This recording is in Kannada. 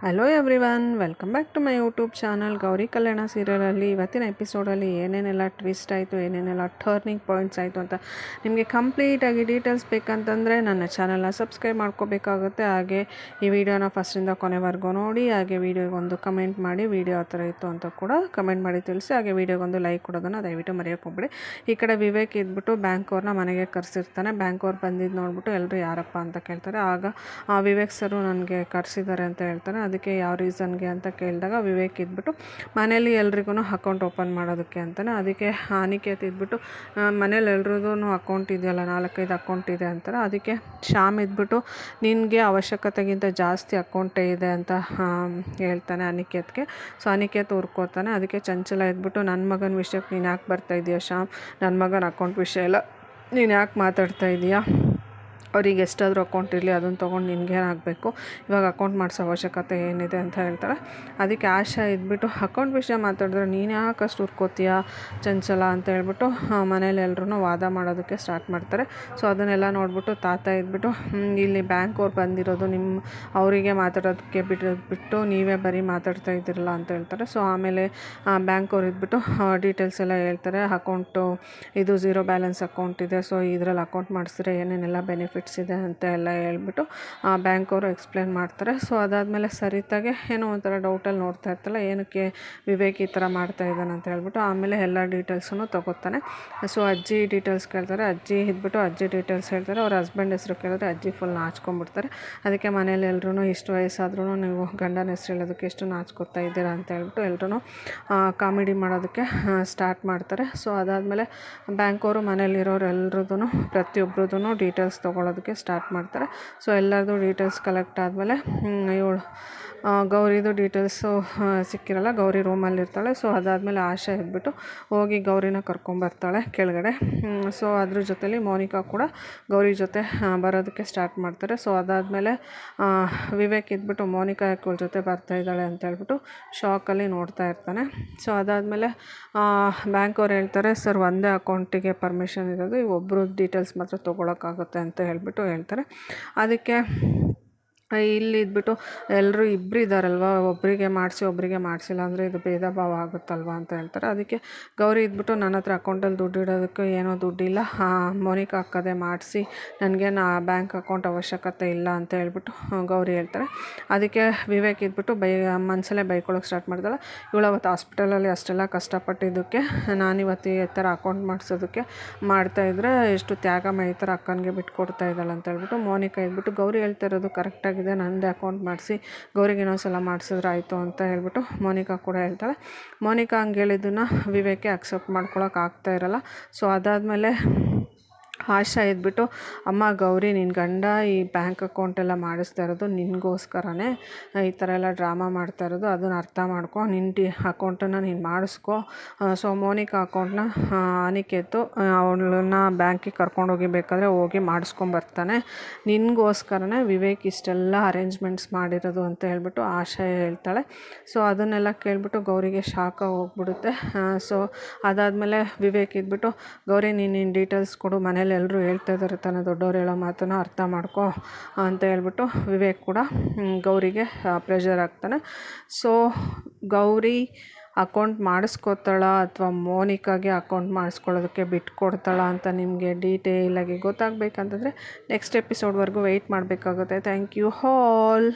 Hello everyone, welcome back to my YouTube channel. Gauri Kalyana ಸೀರಿಯಲಲ್ಲಿ ಇವತ್ತಿನ ಎಪಿಸೋಡಲ್ಲಿ ಏನೇನೆಲ್ಲ ಟ್ವಿಸ್ಟ್ ಆಯಿತು, ಏನೇನೆಲ್ಲ ಟರ್ನಿಂಗ್ ಪಾಯಿಂಟ್ಸ್ ಆಯಿತು ಅಂತ ನಿಮಗೆ ಕಂಪ್ಲೀಟಾಗಿ ಡೀಟೇಲ್ಸ್ ಬೇಕಂತಂದರೆ ನನ್ನ ಚಾನಲ್ನ ಸಬ್ಸ್ಕ್ರೈಬ್ ಮಾಡ್ಕೋಬೇಕಾಗುತ್ತೆ. ಹಾಗೆ ಈ ವಿಡಿಯೋನ ಫಸ್ಟಿಂದ ಕೊನೆವರೆಗೂ ನೋಡಿ, ಹಾಗೆ ವಿಡಿಯೋಗೊಂದು ಕಮೆಂಟ್ ಮಾಡಿ, ವಿಡಿಯೋ ಆ ಥರ ಇತ್ತು ಅಂತ ಕೂಡ ಕಮೆಂಟ್ ಮಾಡಿ ತಿಳಿಸಿ. ಹಾಗೆ ವಿಡಿಯೋಗೊಂದು ಲೈಕ್ ಕೊಡೋದನ್ನು ದಯವಿಟ್ಟು ಮರೆಯೋಕೆ ಹೋಗ್ಬಿಡಿ. ಈ ಕಡೆ ವಿವೇಕ್ ಇದ್ಬಿಟ್ಟು ಬ್ಯಾಂಕ್ ಅವ್ರನ್ನ ಮನೆಗೆ ಕರೆಸಿರ್ತಾನೆ. ಬ್ಯಾಂಕ್ ಅವ್ರು ಬಂದಿದ್ದು ನೋಡ್ಬಿಟ್ಟು ಎಲ್ಲರೂ ಯಾರಪ್ಪ ಅಂತ ಕೇಳ್ತಾರೆ. ಆಗ ವಿವೇಕ್ ಸರು ನನಗೆ ಕರೆಸಿದ್ದಾರೆ ಅಂತ ಹೇಳ್ತಾರೆ. ಅದಕ್ಕೆ ಯಾವ ರೀಸನ್ಗೆ ಅಂತ ಕೇಳಿದಾಗ ವಿವೇಕ್ ಇದ್ಬಿಟ್ಟು ಮನೇಲಿ ಎಲ್ರಿಗೂ ಅಕೌಂಟ್ ಓಪನ್ ಮಾಡೋದಕ್ಕೆ ಅಂತಾನೆ. ಅದಕ್ಕೆ ಅನಿಕೇತ್ ಇದ್ಬಿಟ್ಟು ಮನೇಲಿ ಎಲ್ರಿಗೂ ಅಕೌಂಟ್ ಇದೆಯಲ್ಲ, 4-5 ಅಕೌಂಟ್ ಇದೆ ಅಂತಾರೆ. ಅದಕ್ಕೆ ಶ್ಯಾಮ್ ಇದ್ಬಿಟ್ಟು ನಿನಗೆ ಅವಶ್ಯಕತೆಗಿಂತ ಜಾಸ್ತಿ ಅಕೌಂಟೇ ಇದೆ ಅಂತ ಹೇಳ್ತಾನೆ ಅನಿಕೇತ್ಗೆ. ಸೊ ಅನಿಕೇತ್ ಹುರ್ಕೋತಾನೆ. ಅದಕ್ಕೆ ಚಂಚಲ ಇದ್ಬಿಟ್ಟು ನನ್ನ ಮಗನ ವಿಷಯಕ್ಕೆ ನೀನು ಯಾಕೆ ಬರ್ತಾ ಇದೀಯ ಶ್ಯಾಮ್, ನನ್ನ ಮಗನ ಅಕೌಂಟ್ ವಿಷಯ ಎಲ್ಲ ನೀನು ಯಾಕೆ ಮಾತಾಡ್ತಾ ಇದೀಯಾ, ಅವ್ರಿಗೆ ಎಷ್ಟಾದರೂ ಅಕೌಂಟ್ ಇರಲಿ, ಅದನ್ನು ತೊಗೊಂಡು ನಿನಗೇನಾಗಬೇಕು, ಇವಾಗ ಅಕೌಂಟ್ ಮಾಡಿಸೋ ಅವಶ್ಯಕತೆ ಏನಿದೆ ಅಂತ ಹೇಳ್ತಾಳೆ. ಅದಕ್ಕೆ ಆಶಾ ಇದ್ಬಿಟ್ಟು ಅಕೌಂಟ್ ವಿಷಯ ಮಾತಾಡಿದ್ರೆ ನೀನು ಯಾಕೆ ಅಷ್ಟು ಹುರ್ಕೋತೀಯ ಚಂಚಲ ಅಂತ ಹೇಳ್ಬಿಟ್ಟು ಮನೇಲಿ ಎಲ್ಲರೂ ವಾದ ಮಾಡೋದಕ್ಕೆ ಸ್ಟಾರ್ಟ್ ಮಾಡ್ತಾರೆ. ಸೊ ಅದನ್ನೆಲ್ಲ ನೋಡ್ಬಿಟ್ಟು ತಾತ ಇದ್ಬಿಟ್ಟು ಇಲ್ಲಿ ಬ್ಯಾಂಕ್ ಅವ್ರು ಬಂದಿರೋದು ಅವರಿಗೆ ಮಾತಾಡೋದಕ್ಕೆ ಬಿಟ್ಟು ನೀವೇ ಬರೀ ಮಾತಾಡ್ತಾ ಇದ್ದೀರಲ್ಲ ಅಂತ ಹೇಳ್ತಾರೆ. ಸೊ ಆಮೇಲೆ ಬ್ಯಾಂಕ್ ಅವ್ರು ಇದ್ಬಿಟ್ಟು ಡೀಟೇಲ್ಸ್ ಎಲ್ಲ ಹೇಳ್ತಾರೆ. ಅಕೌಂಟು ಇದು 0 ಬ್ಯಾಲೆನ್ಸ್ ಅಕೌಂಟ್ ಇದೆ, ಸೊ ಇದರಲ್ಲಿ ಅಕೌಂಟ್ ಮಾಡಿಸಿದ್ರೆ ಏನೇನೆಲ್ಲ ಬೆನಿಫಿಟ್ಸ್ ಇದೆ ಅಂತ ಎಲ್ಲ ಹೇಳ್ಬಿಟ್ಟು ಬ್ಯಾಂಕ್ ಅವರು ಎಕ್ಸ್ಪ್ಲೇನ್ ಮಾಡ್ತಾರೆ. ಸೊ ಅದಾದಮೇಲೆ ಸರಿತಾಗೆ ಏನೋ ಒಂಥರ ಡೌಟಲ್ಲಿ ನೋಡ್ತಾ ಇರ್ತಲ್ಲ, ಏನಕ್ಕೆ ವಿವೇಕ್ ಈ ಥರ ಮಾಡ್ತಾ ಇದ್ದಾನೆ ಅಂತ ಹೇಳ್ಬಿಟ್ಟು ಆಮೇಲೆ ಎಲ್ಲ ಡೀಟೇಲ್ಸನ್ನು ತೊಗೋತಾನೆ. ಸೊ ಅಜ್ಜಿ ಡೀಟೇಲ್ಸ್ ಕೇಳ್ತಾರೆ. ಅಜ್ಜಿ ಇದ್ಬಿಟ್ಟು ಅಜ್ಜಿ ಡೀಟೇಲ್ಸ್ ಹೇಳ್ತಾರೆ. ಅವ್ರ ಹಸ್ಬೆಂಡ್ ಹೆಸರು ಕೇಳಿದ್ರೆ ಅಜ್ಜಿ ಫುಲ್ ನಾಚ್ಕೊಂಡ್ಬಿಡ್ತಾರೆ. ಅದಕ್ಕೆ ಮನೇಲಿ ಎಲ್ಲರೂ ಇಷ್ಟು ವಯಸ್ಸಾದ್ರೂ ನೀವು ಗಂಡನ ಹೆಸರು ಹೇಳೋದಕ್ಕೆ ಎಷ್ಟು ನಾಚ್ಕೊತಾ ಇದ್ದೀರಾ ಅಂತ ಹೇಳ್ಬಿಟ್ಟು ಎಲ್ಲರೂ ಕಾಮಿಡಿ ಮಾಡೋದಕ್ಕೆ ಸ್ಟಾರ್ಟ್ ಮಾಡ್ತಾರೆ. ಸೊ ಅದಾದಮೇಲೆ ಬ್ಯಾಂಕ್ ಅವರು ಮನೇಲಿರೋರು ಎಲ್ರದ್ದು ಪ್ರತಿಯೊಬ್ಬರದ್ದು ಡೀಟೇಲ್ಸ್ ತೊಗೊಳೋದಕ್ಕೆ ಸ್ಟಾರ್ಟ್ ಮಾಡ್ತಾರೆ. ಸೊ ಎಲ್ಲರದು ಡೀಟೇಲ್ಸ್ ಕಲೆಕ್ಟ್ ಆದಮೇಲೆ ಇವಳು ಗೌರಿದು ಡೀಟೇಲ್ಸು ಸಿಕ್ಕಿರಲ್ಲ, ಗೌರಿ ರೂಮಲ್ಲಿರ್ತಾಳೆ. ಸೊ ಅದಾದಮೇಲೆ ಆಶಾ ಇದ್ಬಿಟ್ಟು ಹೋಗಿ ಗೌರಿನ ಕರ್ಕೊಂಬರ್ತಾಳೆ ಕೆಳಗಡೆ. ಸೊ ಅದ್ರ ಜೊತೆಲಿ ಮೋನಿಕಾ ಕೂಡ ಗೌರಿ ಜೊತೆ ಬರೋದಕ್ಕೆ ಸ್ಟಾರ್ಟ್ ಮಾಡ್ತಾರೆ. ಸೊ ಅದಾದಮೇಲೆ ವಿವೇಕ್ ಇದ್ಬಿಟ್ಟು ಮೋನಿಕಾ ಯಾಕೆ ಇವಳ ಜೊತೆ ಬರ್ತಾ ಇದ್ದಾಳೆ ಅಂತ ಹೇಳ್ಬಿಟ್ಟು ಶಾಕಲ್ಲಿ ನೋಡ್ತಾ ಇರ್ತಾನೆ. ಸೊ ಅದಾದಮೇಲೆ ಬ್ಯಾಂಕ್ ಅವ್ರು ಹೇಳ್ತಾರೆ, ಸರ್ ಒಂದೇ ಅಕೌಂಟಿಗೆ ಪರ್ಮಿಷನ್ ಇರೋದು, ಈ ಒಬ್ಬರು ಡೀಟೇಲ್ಸ್ ಮಾತ್ರ ತೊಗೊಳಕ್ಕಾಗುತ್ತೆ ಅಂತ ಹೇಳ್ಬಿಟ್ಟು ಹೇಳ್ತಾರೆ. ಅದಕ್ಕೆ ಇಲ್ಲಿ ಇದ್ಬಿಟ್ಟು ಎಲ್ಲರೂ ಇಬ್ಬರು ಇದ್ದಾರಲ್ವ, ಒಬ್ಬರಿಗೆ ಮಾಡಿಸಿ ಒಬ್ಬರಿಗೆ ಮಾಡಿಸಿಲ್ಲ ಅಂದರೆ ಇದು ಭೇದ ಭಾವ ಆಗುತ್ತಲ್ವ ಅಂತ ಹೇಳ್ತಾರೆ. ಅದಕ್ಕೆ ಗೌರಿ ಇದ್ಬಿಟ್ಟು ನನ್ನ ಹತ್ರ ಅಕೌಂಟಲ್ಲಿ ದುಡ್ಡು ಇಡೋದಕ್ಕೆ ಏನೋ ದುಡ್ಡಿಲ್ಲ, ಮೋನಿಕಾ ಅಕ್ಕದೇ ಮಾಡಿಸಿ, ನನಗೆ ಬ್ಯಾಂಕ್ ಅಕೌಂಟ್ ಅವಶ್ಯಕತೆ ಇಲ್ಲ ಅಂತ ಹೇಳ್ಬಿಟ್ಟು ಗೌರಿ ಹೇಳ್ತಾರೆ. ಅದಕ್ಕೆ ವಿವೇಕ್ ಇದ್ಬಿಟ್ಟು ಮನಸಲ್ಲೇ ಬೈಕೊಳ್ಳೋಕೆ ಸ್ಟಾರ್ಟ್ ಮಾಡ್ತಾಳೆ. ಇವಳು ಅವತ್ತು ಹಾಸ್ಪಿಟಲಲ್ಲಿ ಅಷ್ಟೆಲ್ಲ ಕಷ್ಟಪಟ್ಟಿದ್ದಕ್ಕೆ ನಾನಿವತ್ತು ಈ ಥರ ಅಕೌಂಟ್ ಮಾಡಿಸೋದಕ್ಕೆ ಮಾಡ್ತಾಯಿದ್ರೆ ಎಷ್ಟು ತ್ಯಾಗಮಯ ಈ ಥರ ಅಕ್ಕನಿಗೆ ಬಿಟ್ಕೊಡ್ತಾ ಇದ್ದಾಳೆ ಅಂತ ಹೇಳ್ಬಿಟ್ಟು ಮೋನಿಕಾ ಇದ್ಬಿಟ್ಟು ಗೌರಿ ಹೇಳ್ತಾ ಇರೋದು ಕರೆಕ್ಟಾಗಿ ನಂದೇ ಅಕೌಂಟ್ ಮಾಡಿಸಿ ಗೌರಿಗೆ ಇನ್ನೊಂದ್ಸಲ ಮಾಡಿಸಿದ್ರೆ ಆಯಿತು ಅಂತ ಹೇಳ್ಬಿಟ್ಟು ಮೋನಿಕಾ ಕೂಡ ಹೇಳ್ತಾಳೆ. ಮೋನಿಕಾ ಹಂಗೆ ಹೇಳಿದ್ದನ್ನು ವಿವೇಕೆ ಅಕ್ಸೆಪ್ಟ್ ಮಾಡ್ಕೊಳಕ್ಕೆ ಆಗ್ತಾ ಇರಲ್ಲ. ಸೊ ಅದಾದಮೇಲೆ ಆಶಾ ಇದ್ಬಿಟ್ಟು ಅಮ್ಮ ಗೌರಿ, ನಿನ್ನ ಗಂಡ ಈ ಬ್ಯಾಂಕ್ ಅಕೌಂಟೆಲ್ಲ ಮಾಡಿಸ್ತಾ ಇರೋದು ನಿನಗೋಸ್ಕರನೇ ಈ ಥರ ಎಲ್ಲ ಡ್ರಾಮಾ ಮಾಡ್ತಾ ಇರೋದು, ಅದನ್ನು ಅರ್ಥ ಮಾಡ್ಕೊ, ನಿನ್ನ ಅಕೌಂಟನ್ನು ನೀನು ಮಾಡಿಸ್ಕೊ. ಸೊ ಮೋನಿಕಾ ಅಕೌಂಟ್ನ ಅನಿಕೇತು ಅವಳನ್ನ ಬ್ಯಾಂಕಿಗೆ ಕರ್ಕೊಂಡೋಗಿ ಬೇಕಾದರೆ ಹೋಗಿ ಮಾಡಿಸ್ಕೊಂಬರ್ತಾನೆ, ನಿನಗೋಸ್ಕರನೇ ವಿವೇಕ್ ಇಷ್ಟೆಲ್ಲ ಅರೇಂಜ್ಮೆಂಟ್ಸ್ ಮಾಡಿರೋದು ಅಂತ ಹೇಳ್ಬಿಟ್ಟು ಆಶಾ ಹೇಳ್ತಾಳೆ. ಸೊ ಅದನ್ನೆಲ್ಲ ಕೇಳಿಬಿಟ್ಟು ಗೌರಿಗೆ ಶಾಖ ಹೋಗ್ಬಿಡುತ್ತೆ. ಸೊ ಅದಾದಮೇಲೆ ವಿವೇಕ್ ಇದ್ಬಿಟ್ಟು ಗೌರಿ ನಿನ್ನ ಡೀಟೇಲ್ಸ್ ಕೊಡು, ಮನೇಲಿ ಎಲ್ಲರೂ ಹೇಳ್ತಾ ಇದ್ದಾರೆ ತಾನೆ, ದೊಡ್ಡವ್ರು ಹೇಳೋ ಮಾತನ್ನು ಅರ್ಥ ಮಾಡ್ಕೊ ಅಂತ ಹೇಳ್ಬಿಟ್ಟು ವಿವೇಕ್ ಕೂಡ ಗೌರಿಗೆ ಪ್ರೆಷರ್ ಆಗ್ತಾನೆ. ಸೊ ಗೌರಿ ಅಕೌಂಟ್ ಮಾಡಿಸ್ಕೊತಾಳ ಅಥವಾ ಮೋನಿಕಾಗೆ ಅಕೌಂಟ್ ಮಾಡಿಸ್ಕೊಳ್ಳೋದಕ್ಕೆ ಬಿಟ್ಕೊಡ್ತಾಳ ಅಂತ ನಿಮಗೆ ಡೀಟೇಲಾಗಿ ಗೊತ್ತಾಗಬೇಕಂತಂದರೆ ನೆಕ್ಸ್ಟ್ ಎಪಿಸೋಡ್ವರೆಗೂ ವೆಯ್ಟ್ ಮಾಡಬೇಕಾಗುತ್ತೆ. Thank you all.